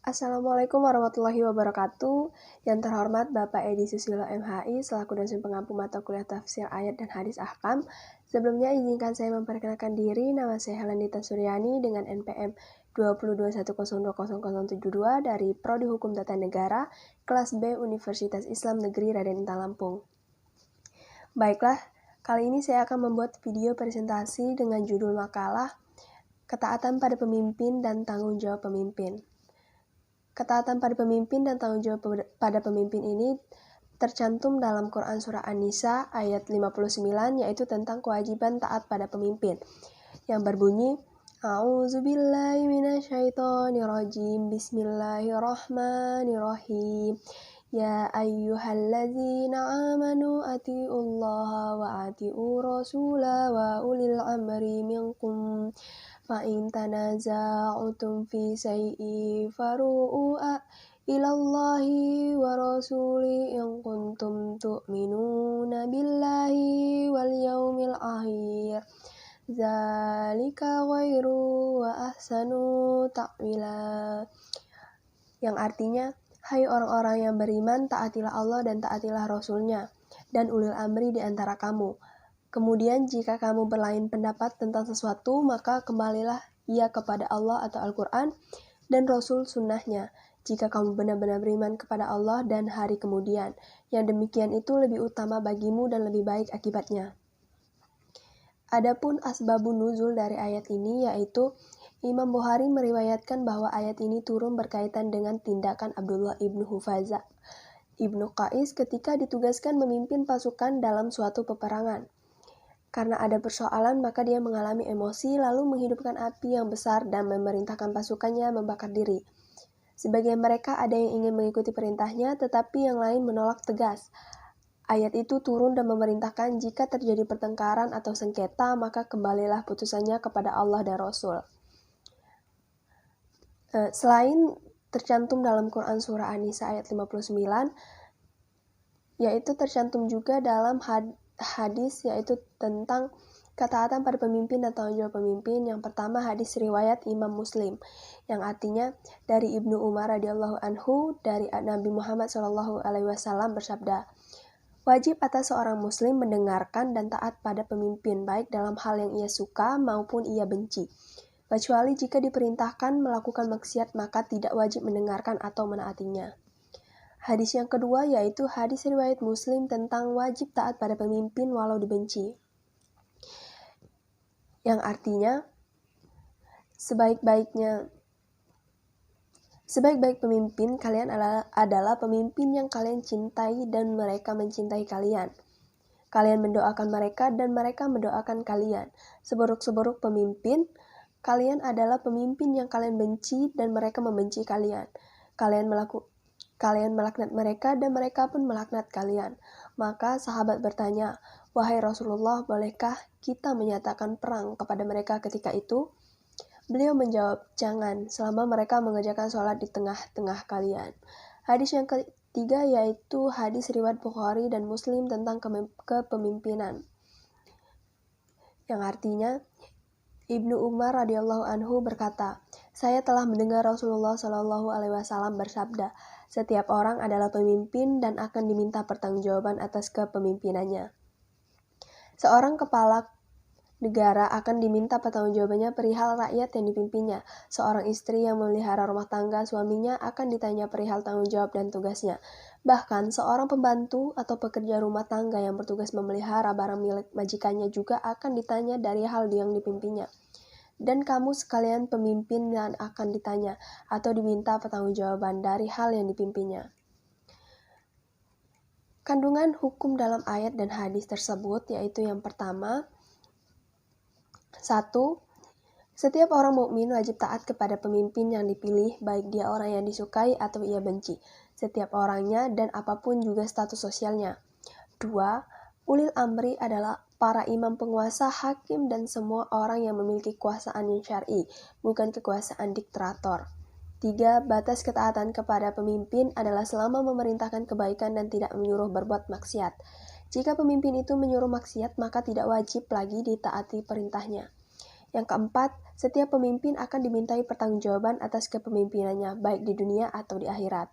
Assalamualaikum warahmatullahi wabarakatuh. Yang terhormat Bapak Edi Susilo MHI selaku dosen pengampu mata kuliah tafsir ayat dan hadis ahkam. Sebelumnya izinkan saya memperkenalkan diri. Nama saya Helenita Suryani dengan NPM 221020072 dari Prodi Hukum Tata Negara, kelas B Universitas Islam Negeri Raden Intan Lampung. Baiklah, kali ini saya akan membuat video presentasi dengan judul makalah Ketaatan pada Pemimpin dan Tanggung Jawab Pemimpin. Ketaatan pada pemimpin dan tanggung jawab pada pemimpin ini tercantum dalam Quran Surah An-Nisa ayat 59, yaitu tentang kewajiban taat pada pemimpin, yang berbunyi, A'udzubillahi minasyaitonirrajim, Bismillahirrahmanirrahim. Ya ayyuhalladzina amanu atiullaha wa ati'u rasula wa ulil amri minkum. Fa'in tanaza'utum fi syai'in faru'u ilallahi wa rasuli in kuntum tu'minuna billahi wal yaumil akhir. Zalika khairu wa ahsanu ta'wila. Yang artinya, hai orang-orang yang beriman, taatilah Allah dan taatilah Rasul-Nya, dan ulil amri di antara kamu. Kemudian jika kamu berlain pendapat tentang sesuatu, maka kembalilah ia kepada Allah atau Al-Quran dan Rasul sunnahnya. Jika kamu benar-benar beriman kepada Allah dan hari kemudian, yang demikian itu lebih utama bagimu dan lebih baik akibatnya. Adapun asbabun nuzul dari ayat ini, yaitu Imam Bukhari meriwayatkan bahwa ayat ini turun berkaitan dengan tindakan Abdullah ibnu Hufaza ibnu Qais ketika ditugaskan memimpin pasukan dalam suatu peperangan. Karena ada persoalan, maka dia mengalami emosi lalu menghidupkan api yang besar dan memerintahkan pasukannya membakar diri. Sebagian mereka ada yang ingin mengikuti perintahnya, tetapi yang lain menolak tegas. Ayat itu turun dan memerintahkan jika terjadi pertengkaran atau sengketa, maka kembalilah putusannya kepada Allah dan Rasul. Selain tercantum dalam Quran Surah An-Nisa ayat 59, yaitu tercantum juga dalam hadis, yaitu tentang ketaatan pada pemimpin dan tanggung jawab pemimpin. Yang pertama, hadis riwayat Imam Muslim, yang artinya dari Ibnu Umar radhiyallahu anhu dari Nabi Muhammad SAW bersabda, wajib atas seorang muslim mendengarkan dan taat pada pemimpin, baik dalam hal yang ia suka maupun ia benci. Kecuali jika diperintahkan melakukan maksiat, maka tidak wajib mendengarkan atau menaatinya. Hadis yang kedua yaitu hadis riwayat Muslim tentang wajib taat pada pemimpin walau dibenci. Yang artinya, sebaik-baik pemimpin kalian adalah pemimpin yang kalian cintai dan mereka mencintai kalian. Kalian mendoakan mereka dan mereka mendoakan kalian. Seburuk-seburuk pemimpin, kalian adalah pemimpin yang kalian benci dan mereka membenci kalian. Kalian melaknat mereka dan mereka pun melaknat kalian. Maka sahabat bertanya, wahai Rasulullah, bolehkah kita menyatakan perang kepada mereka ketika itu? Beliau menjawab, jangan, selama mereka mengerjakan sholat di tengah-tengah kalian. Hadis yang ketiga yaitu hadis riwayat Bukhari dan Muslim tentang kepemimpinan. Yang artinya, Ibnu Umar radhiyallahu anhu berkata, saya telah mendengar Rasulullah SAW bersabda, setiap orang adalah pemimpin dan akan diminta pertanggungjawaban atas kepemimpinannya. Seorang kepala negara akan diminta pertanggungjawabannya perihal rakyat yang dipimpinnya. Seorang istri yang memelihara rumah tangga suaminya akan ditanya perihal tanggung jawab dan tugasnya. Bahkan seorang pembantu atau pekerja rumah tangga yang bertugas memelihara barang milik majikannya juga akan ditanya dari hal yang dipimpinnya. Dan kamu sekalian pemimpin yang akan ditanya atau diminta pertanggungjawaban dari hal yang dipimpinnya. Kandungan hukum dalam ayat dan hadis tersebut yaitu yang pertama, 1. Setiap orang mukmin wajib taat kepada pemimpin yang dipilih, baik dia orang yang disukai atau ia benci, setiap orangnya dan apapun juga status sosialnya. 2. Ulil amri adalah para imam penguasa, hakim, dan semua orang yang memiliki kekuasaan yang syar'i, bukan kekuasaan diktator. 3. Batas ketaatan kepada pemimpin adalah selama memerintahkan kebaikan dan tidak menyuruh berbuat maksiat. Jika pemimpin itu menyuruh maksiat, maka tidak wajib lagi ditaati perintahnya. Yang keempat, setiap pemimpin akan dimintai pertanggungjawaban atas kepemimpinannya, baik di dunia atau di akhirat.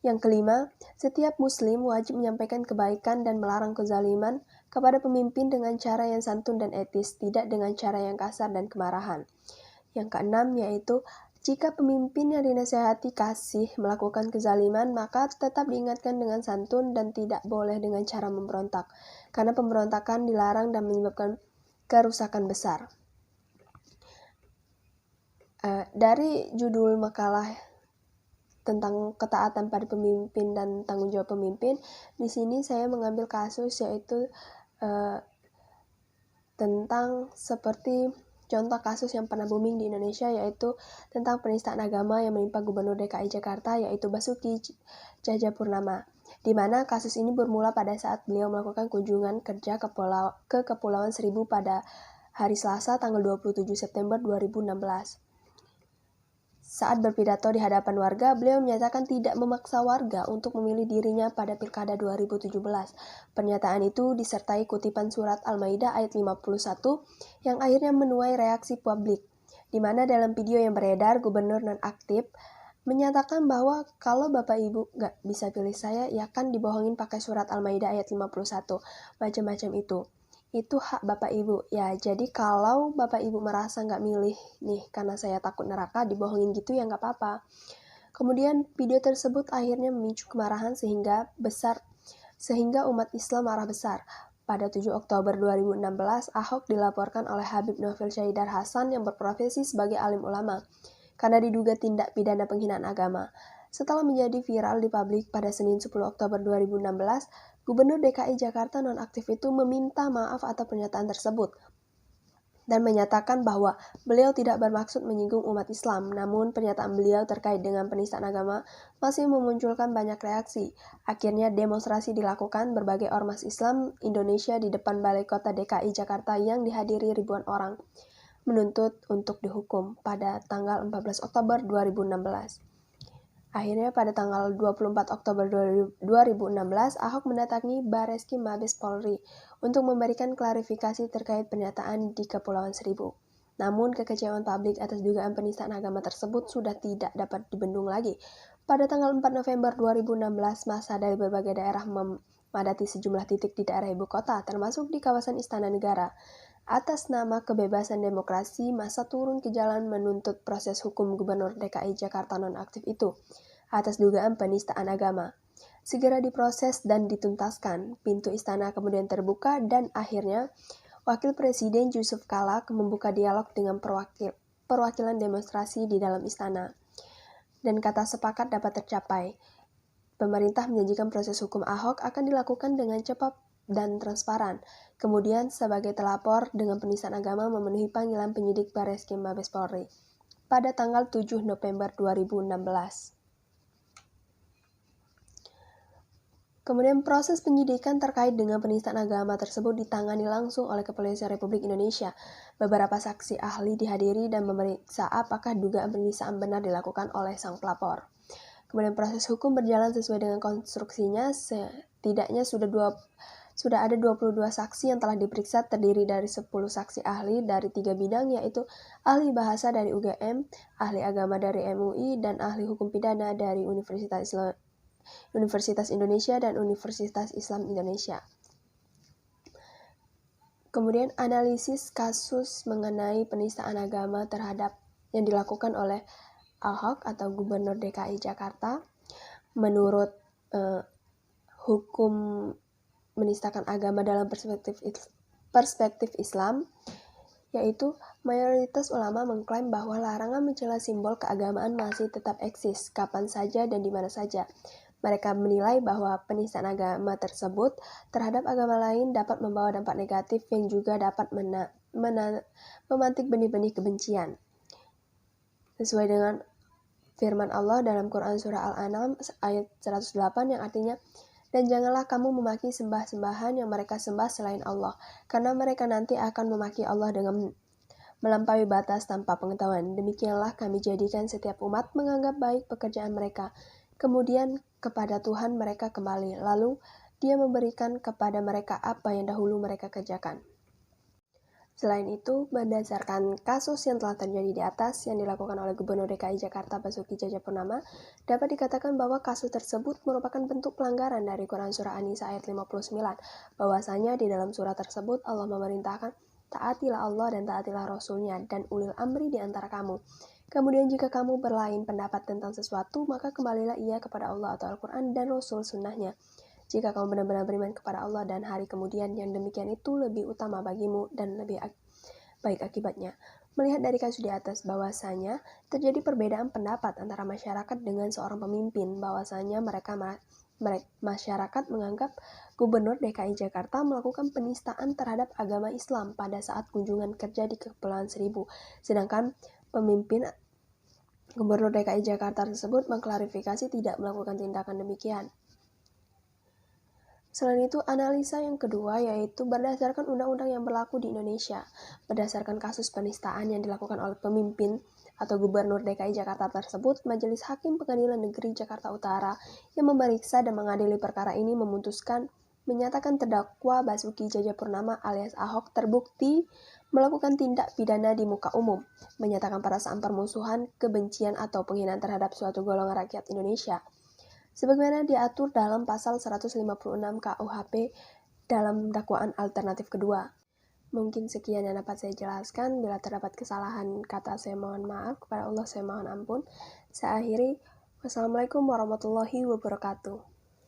Yang kelima, setiap muslim wajib menyampaikan kebaikan dan melarang kezaliman kepada pemimpin dengan cara yang santun dan etis, tidak dengan cara yang kasar dan kemarahan. Yang keenam, yaitu jika pemimpin yang dinasihati kasih melakukan kezaliman, maka tetap diingatkan dengan santun dan tidak boleh dengan cara memberontak, karena pemberontakan dilarang dan menyebabkan kerusakan besar. Dari judul makalah tentang ketaatan pada pemimpin dan tanggung jawab pemimpin, di sini saya mengambil kasus yaitu tentang seperti contoh kasus yang pernah booming di Indonesia, yaitu tentang penistaan agama yang menimpa Gubernur DKI Jakarta, yaitu Basuki Cahayapurnama, di mana kasus ini bermula pada saat beliau melakukan kunjungan kerja ke Kepulauan Seribu pada hari Selasa tanggal 27 September 2016. Saat berpidato di hadapan warga, beliau menyatakan tidak memaksa warga untuk memilih dirinya pada Pilkada 2017. Pernyataan itu disertai kutipan surat Al-Maidah ayat 51 yang akhirnya menuai reaksi publik, di mana dalam video yang beredar, gubernur nonaktif menyatakan bahwa kalau Bapak Ibu gak bisa pilih saya, ya kan dibohongin pakai surat Al-Maidah ayat 51, macam-macam itu. Itu hak Bapak Ibu. Ya, jadi kalau Bapak Ibu merasa nggak milih nih karena saya takut neraka, dibohongin gitu ya nggak apa-apa. Kemudian video tersebut akhirnya memicu kemarahan sehingga umat Islam marah besar. Pada 7 Oktober 2016, Ahok dilaporkan oleh Habib Novel Syahidar Hasan yang berprofesi sebagai alim ulama karena diduga tindak pidana penghinaan agama. Setelah menjadi viral di publik pada Senin 10 Oktober 2016, Gubernur DKI Jakarta nonaktif itu meminta maaf atas pernyataan tersebut dan menyatakan bahwa beliau tidak bermaksud menyinggung umat Islam, namun pernyataan beliau terkait dengan penistaan agama masih memunculkan banyak reaksi. Akhirnya demonstrasi dilakukan berbagai ormas Islam Indonesia di depan Balai Kota DKI Jakarta yang dihadiri ribuan orang, menuntut untuk dihukum pada tanggal 14 Oktober 2016. Akhirnya pada tanggal 24 Oktober 2016, Ahok mendatangi Bareskrim Mabes Polri untuk memberikan klarifikasi terkait pernyataan di Kepulauan Seribu. Namun kekecewaan publik atas dugaan penistaan agama tersebut sudah tidak dapat dibendung lagi. Pada tanggal 4 November 2016, massa dari berbagai daerah memadati sejumlah titik di daerah ibu kota, termasuk di kawasan Istana Negara. Atas nama kebebasan demokrasi, massa turun ke jalan menuntut proses hukum Gubernur DKI Jakarta nonaktif itu atas dugaan penistaan agama segera diproses dan dituntaskan. Pintu istana kemudian terbuka dan akhirnya Wakil Presiden Yusuf Kala membuka dialog dengan perwakilan demonstrasi di dalam istana. Dan kata sepakat dapat tercapai. Pemerintah menjanjikan proses hukum Ahok akan dilakukan dengan cepat dan transparan. Kemudian sebagai telapor dengan penistaan agama memenuhi panggilan penyidik Bareskrim Mabes Polri pada tanggal 7 November 2016. Kemudian proses penyidikan terkait dengan penistaan agama tersebut ditangani langsung oleh Kepolisian Republik Indonesia. Beberapa saksi ahli dihadiri dan memeriksa apakah dugaan penistaan benar dilakukan oleh sang pelapor. Kemudian proses hukum berjalan sesuai dengan konstruksinya. Setidaknya sudah ada 22 saksi yang telah diperiksa, terdiri dari 10 saksi ahli dari 3 bidang, yaitu ahli bahasa dari UGM, ahli agama dari MUI, dan ahli hukum pidana dari Universitas Indonesia dan Universitas Islam Indonesia. Kemudian analisis kasus mengenai penistaan agama terhadap yang dilakukan oleh Ahok atau Gubernur DKI Jakarta. Menurut hukum menistakan agama dalam perspektif Islam, yaitu mayoritas ulama mengklaim bahwa larangan mencela simbol keagamaan masih tetap eksis kapan saja dan di mana saja. Mereka menilai bahwa penistaan agama tersebut terhadap agama lain dapat membawa dampak negatif yang juga dapat memantik benih-benih kebencian. Sesuai dengan firman Allah dalam Quran Surah Al-An'am ayat 108 yang artinya, dan janganlah kamu memaki sembah-sembahan yang mereka sembah selain Allah, karena mereka nanti akan memaki Allah dengan melampaui batas tanpa pengetahuan. Demikianlah kami jadikan setiap umat menganggap baik pekerjaan mereka. Kemudian kepada Tuhan mereka kembali, lalu Dia memberikan kepada mereka apa yang dahulu mereka kerjakan. Selain itu, berdasarkan kasus yang telah terjadi di atas yang dilakukan oleh Gubernur DKI Jakarta Basuki Cahayapurnama, dapat dikatakan bahwa kasus tersebut merupakan bentuk pelanggaran dari Quran Surah An-Nisa ayat 59, bahwasanya di dalam surah tersebut Allah memerintahkan, taatilah Allah dan taatilah Rasul-Nya dan ulil amri di antara kamu. Kemudian jika kamu berlain pendapat tentang sesuatu, maka kembalilah ia kepada Allah atau Al-Quran dan Rasul Sunnahnya. Jika kamu benar-benar beriman kepada Allah dan hari kemudian, yang demikian itu lebih utama bagimu dan lebih baik akibatnya. Melihat dari kasus di atas bahwasanya terjadi perbedaan pendapat antara masyarakat dengan seorang pemimpin, bahwasanya masyarakat menganggap Gubernur DKI Jakarta melakukan penistaan terhadap agama Islam pada saat kunjungan kerja di Kepulauan Seribu, sedangkan pemimpin Gubernur DKI Jakarta tersebut mengklarifikasi tidak melakukan tindakan demikian. Selain itu, analisa yang kedua yaitu berdasarkan undang-undang yang berlaku di Indonesia. Berdasarkan kasus penistaan yang dilakukan oleh pemimpin atau Gubernur DKI Jakarta tersebut, Majelis Hakim Pengadilan Negeri Jakarta Utara yang memeriksa dan mengadili perkara ini menyatakan terdakwa Basuki Cahayapurnama alias Ahok terbukti melakukan tindak pidana di muka umum, menyatakan perasaan permusuhan, kebencian atau penghinaan terhadap suatu golongan rakyat Indonesia, sebagaimana diatur dalam pasal 156 KUHP dalam dakwaan alternatif kedua. Mungkin sekian yang dapat saya jelaskan. Bila terdapat kesalahan kata, saya mohon maaf. Kepada Allah saya mohon ampun. Saya akhiri. Wassalamualaikum warahmatullahi wabarakatuh.